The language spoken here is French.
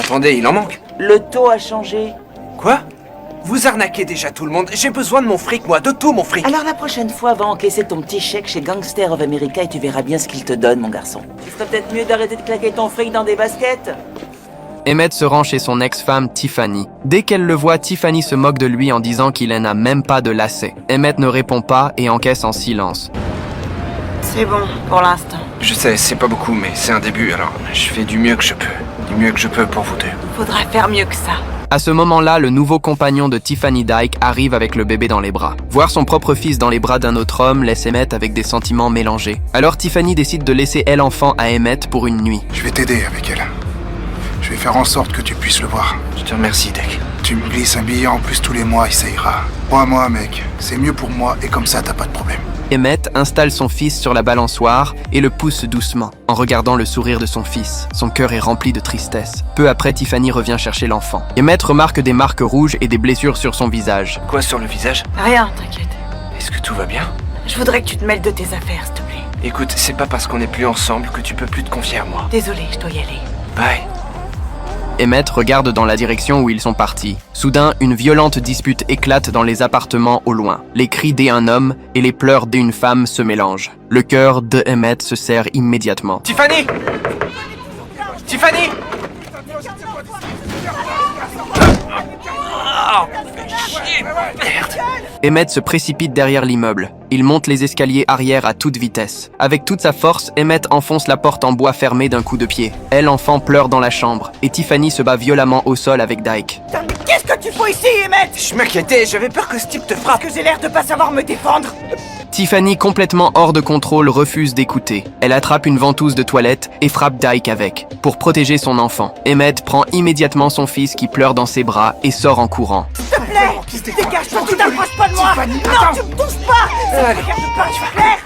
Attendez, il en manque. Le taux a changé. Quoi? Vous arnaquez déjà tout le monde. J'ai besoin de mon fric, moi, de tout mon fric. Alors la prochaine fois, va encaisser ton petit chèque chez Gangster of America et tu verras bien ce qu'il te donne, mon garçon. Il serait peut-être mieux d'arrêter de claquer ton fric dans des baskets. Emmett se rend chez son ex-femme Tiffany. Dès qu'elle le voit, Tiffany se moque de lui en disant qu'il n'a même pas de lacets. Emmett ne répond pas et encaisse en silence. C'est bon, pour l'instant. Je sais, c'est pas beaucoup, mais c'est un début, alors je fais du mieux que je peux. Du mieux que je peux pour vous deux. Faudra faire mieux que ça. À ce moment-là, le nouveau compagnon de Tiffany Dyke arrive avec le bébé dans les bras. Voir son propre fils dans les bras d'un autre homme laisse Emmett avec des sentiments mélangés. Alors Tiffany décide de laisser elle enfant à Emmett pour une nuit. Je vais t'aider avec elle. Je vais faire en sorte que tu puisses le voir. Je te remercie, Deck. Tu me glisses un billet en plus tous les mois et ça ira. Crois-moi, mec, c'est mieux pour moi et comme ça, t'as pas de problème. Emmett installe son fils sur la balançoire et le pousse doucement. En regardant le sourire de son fils, son cœur est rempli de tristesse. Peu après, Tiffany revient chercher l'enfant. Emmett remarque des marques rouges et des blessures sur son visage. Quoi sur le visage? Rien, t'inquiète. Est-ce que tout va bien? Je voudrais que tu te mêles de tes affaires, s'il te plaît. Écoute, c'est pas parce qu'on n'est plus ensemble que tu peux plus te confier à moi. Désolée, je dois y aller. Bye. Emmett regarde dans la direction où ils sont partis. Soudain, une violente dispute éclate dans les appartements au loin. Les cris d'un homme et les pleurs d'une femme se mélangent. Le cœur de Emmett se serre immédiatement. Tiffany! Tiffany! Oh, chier, merde. Emmett se précipite derrière l'immeuble. Il monte les escaliers arrière à toute vitesse. Avec toute sa force, Emmett enfonce la porte en bois fermée d'un coup de pied. Elle, enfant, pleure dans la chambre et Tiffany se bat violemment au sol avec Dyke. Putain, mais qu'est-ce que tu fous ici, Emmett? Je m'inquiétais, j'avais peur que ce type te frappe. Que j'ai l'air de pas savoir me défendre. Tiffany, complètement hors de contrôle, refuse d'écouter. Elle attrape une ventouse de toilette et frappe Dyke avec, pour protéger son enfant. Emmett prend immédiatement son fils qui pleure dans ses bras et sort en courant. S'il te plaît, dégage-toi, tu t'approches pas de moi. Non, tu me touches pas. Ça me regarde pas, je vais faire.